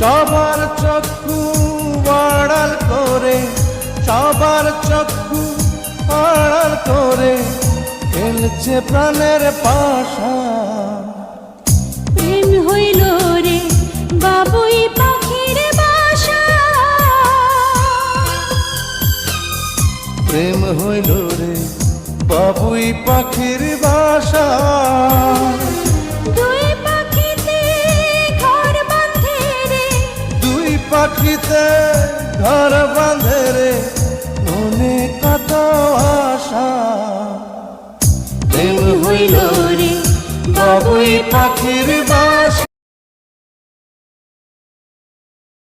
সবার চক্ষু আড়াল করে, সবার চক্ষু আড়াল করে খেলছে প্রাণের পাশা। প্রেম হইল রে বাবুই পাখির বাসা, প্রেম হইল রে বাবুই পাখির বাসা। দুই পাখিতে ঘর বাঁধে রে, দুই পাখিতে ঘর বাঁধে রে মনে কত আশা। প্রেম হইল রে বাবুই পাখির বাসা।